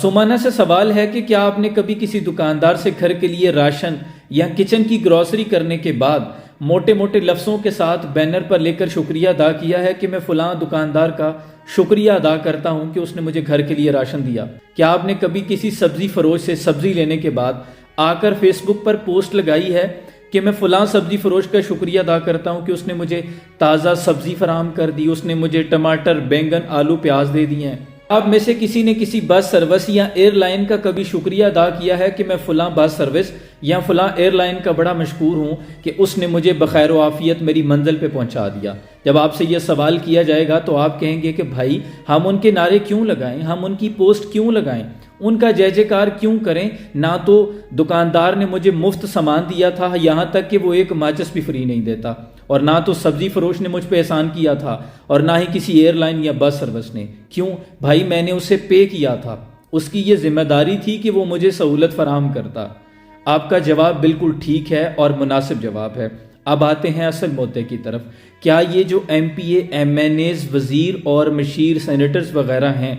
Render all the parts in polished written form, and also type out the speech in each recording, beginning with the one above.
सुमाना से सवाल है कि क्या आपने कभी किसी दुकानदार से घर के लिए राशन या किचन की ग्रोसरी करने के बाद मोटे मोटे लफ्ज़ों के साथ बैनर पर लेकर शुक्रिया अदा किया है कि मैं फलां दुकानदार का शुक्रिया अदा करता हूं कि उसने मुझे घर के लिए राशन दिया? क्या आपने कभी किसी सब्जी फरोश से सब्जी लेने के बाद आकर फेसबुक पर पोस्ट लगाई है कि मैं फलां सब्जी फरोश का शुक्रिया अदा करता हूं कि उसने मुझे ताज़ा सब्जी फराहम कर दी, उसने मुझे टमाटर, बैंगन, आलू, प्याज दे दिए हैं? आप में से किसी ने किसी बस सर्विस या एयरलाइन का कभी शुक्रिया अदा किया है कि मैं फलां बस सर्विस या फलां एयरलाइन का बड़ा मशकूर हूं कि उसने मुझे बखैर आफियत मेरी मंजिल पे पहुंचा दिया? जब आपसे यह सवाल किया जाएगा तो आप कहेंगे कि भाई हम उनके नारे क्यों लगाएं, हम उनकी पोस्ट क्यों लगाएं, उनका जय जयकार क्यों करें? ना तो दुकानदार ने मुझे मुफ्त सामान दिया था, यहाँ तक कि वो एक माचिस भी फ्री नहीं देता, और ना तो सब्जी फरोश ने मुझ पे एहसान किया था, और ना ही किसी एयरलाइन या बस सर्विस ने। क्यों भाई? मैंने उसे पे किया था, उसकी ये जिम्मेदारी थी कि वो मुझे सहूलत फराहम करता। आपका जवाब बिल्कुल ठीक है और मुनासिब जवाब है। अब आते हैं असल मुद्दे की तरफ। क्या ये जो MPA, MNAs, वजीर और मशीर, सेनेटर्स वगैरह हैं,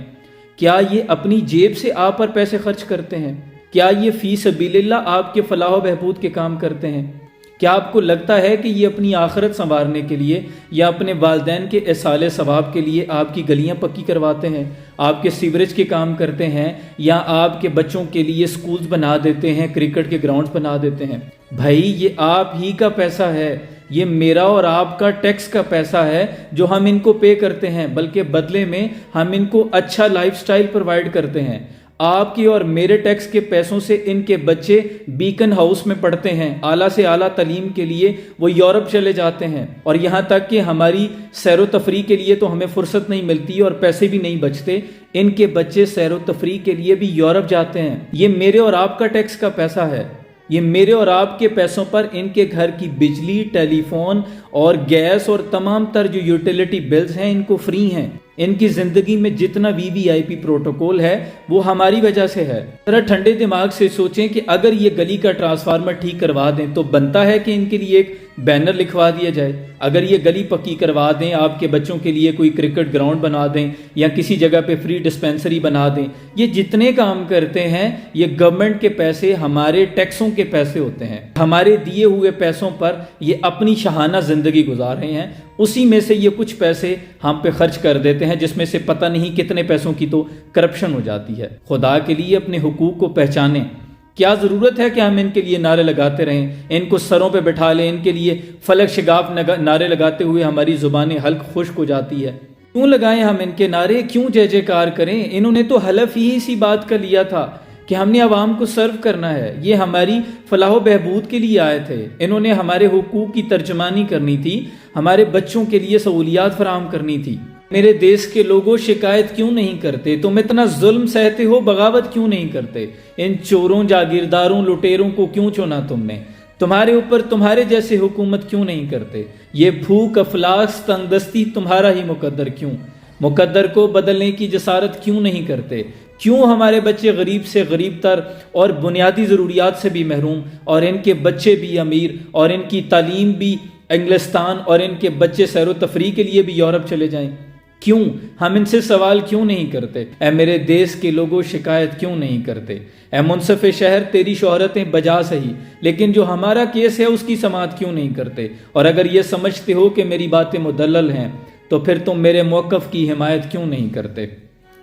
क्या ये अपनी जेब से आप पर पैसे खर्च करते हैं? क्या ये फी सबीलिल्लाह आपके फलाह व बहबूद के काम करते हैं? क्या आपको लगता है कि ये अपनी आखिरत संवारने के लिए या अपने वालिदैन के इसाले सवाब के लिए आपकी गलियां पक्की करवाते हैं, आपके सीवरेज के काम करते हैं, या आपके बच्चों के लिए स्कूल्स बना देते हैं, क्रिकेट के ग्राउंड्स बना देते हैं? भाई ये आप ही का पैसा है, ये मेरा और आपका टैक्स का पैसा है जो हम इनको पे करते हैं, बल्कि बदले में हम इनको अच्छा लाइफस्टाइल प्रोवाइड करते हैं। आपके और मेरे टैक्स के पैसों से इनके बच्चे बीकन हाउस में पढ़ते हैं, आला से आला तालीम के लिए वो यूरोप चले जाते हैं, और यहाँ तक कि हमारी सैर व तफरी के लिए तो हमें फुर्सत नहीं मिलती और पैसे भी नहीं बचते, इनके बच्चे सैर व तफरी के लिए भी यूरोप जाते हैं। ये मेरे और आपका टैक्स का पैसा है। ये मेरे और आपके पैसों पर इनके घर की बिजली, टेलीफोन और गैस और तमाम तर जो यूटिलिटी बिल्स हैं इनको फ्री हैं। इनकी जिंदगी में जितना VVIP प्रोटोकॉल है वो हमारी वजह से है। जरा ठंडे दिमाग से सोचें कि अगर ये गली का ट्रांसफार्मर ठीक करवा दें तो बनता है कि इनके लिए एक बैनर लिखवा दिया जाए। अगर ये गली पक्की करवा दें, आपके बच्चों के लिए कोई क्रिकेट ग्राउंड बना दें या किसी जगह पे फ्री डिस्पेंसरी बना दें, ये जितने काम करते हैं ये गवर्नमेंट के पैसे, हमारे टैक्सों के पैसे होते हैं। हमारे दिए हुए पैसों पर ये अपनी शहाना जिंदगी गुजार रहे हैं, उसी में से ये कुछ पैसे हम पे खर्च कर देते हैं, जिसमें से पता नहीं कितने पैसों की तो करप्शन हो जाती है। खुदा के लिए अपने हुकूक को पहचानें। क्या ज़रूरत है कि हम इनके लिए नारे लगाते रहें, इनको सरों पे बैठा लें, इनके लिए फलक शिगाफ नारे लगाते हुए हमारी ज़ुबानें हल्क खुश्क हो जाती है? क्यों लगाएं हम इनके नारे, क्यों जय जयकार करें? इन्होंने तो हलफ ही इसी बात का लिया था कि हमने आवाम को सर्व करना है, ये हमारी फलाह व बहबूद के लिए आए थे। इन्होंने हमारे हुकूक की तर्जमानी करनी थी, हमारे बच्चों के लिए सहूलियात फराहम करनी थी। मेरे देश के लोगों शिकायत क्यों नहीं करते? तुम इतना जुल्म सहते हो, बगावत क्यों नहीं करते? इन चोरों, जागीरदारों, लुटेरों को क्यों चुना तुमने? तुम्हारे ऊपर तुम्हारे जैसे हुकूमत क्यों नहीं करते? ये भूख, अफलास, तंगदस्ती तुम्हारा ही मुकद्दर क्यों? मुकद्दर को बदलने की जसारत क्यों नहीं करते? क्यों हमारे बच्चे गरीब से गरीब तर और बुनियादी ज़रूरियात से भी महरूम, और इनके बच्चे भी अमीर, और इनकी तालीम भी इंग्लिस्तान, और इनके बच्चे सैर व तफरी के लिए भी यूरोप चले जाएं? क्यों? हम इनसे सवाल क्यों नहीं करते? ऐ मेरे देश के लोगों शिकायत क्यों नहीं करते? ऐ मुनसफ़ शहर, तेरी शोहरतें बजा सही, लेकिन जो हमारा केस है उसकी समाअत क्यों नहीं करते? और अगर ये समझते हो कि मेरी बातें मुदल्लल हैं तो फिर तुम मेरे मौक़िफ़ की हिमायत क्यों नहीं करते?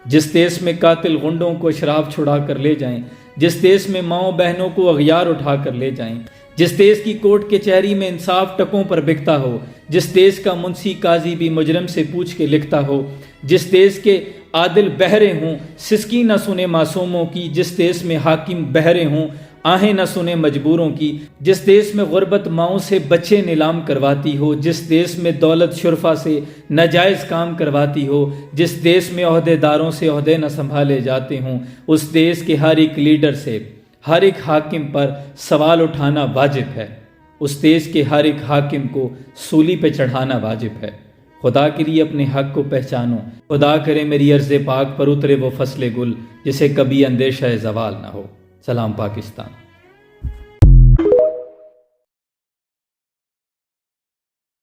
जिस देश में कातिल गुंडों को शराब छुड़ा कर ले जाएं, जिस देश में माओ बहनों को अगयार उठा कर ले जाएं, जिस देश की कोर्ट कचहरी में इंसाफ टकों पर बिकता हो, जिस देश का मुंशी काजी भी मुजरम से पूछ के लिखता हो, जिस देश के आदिल बहरे हों, सिसकी न सुने मासूमों की, जिस देश में हाकिम बहरे हों, आहें न सुने मजबूरों की, जिस देश में गुर्बत माओं से बच्चे नीलाम करवाती हो, जिस देश में दौलत शुरफा से नाजायज़ काम करवाती हो, जिस देश में ओहदेदारों से ओहदे न संभाले जाते हों, उस देश के हर एक लीडर से, हर एक हाकिम पर सवाल उठाना वाजिब है। उस देश के हर एक हाकिम को सूली पे चढ़ाना वाजिब है। खुदा के लिए अपने हक को पहचानो। खुदा करे मेरी अर्ज़ पाक पर उतरे वो फसले गुल जिसे कभी अंदेशा ज़वाल ना हो। सलाम पाकिस्तान।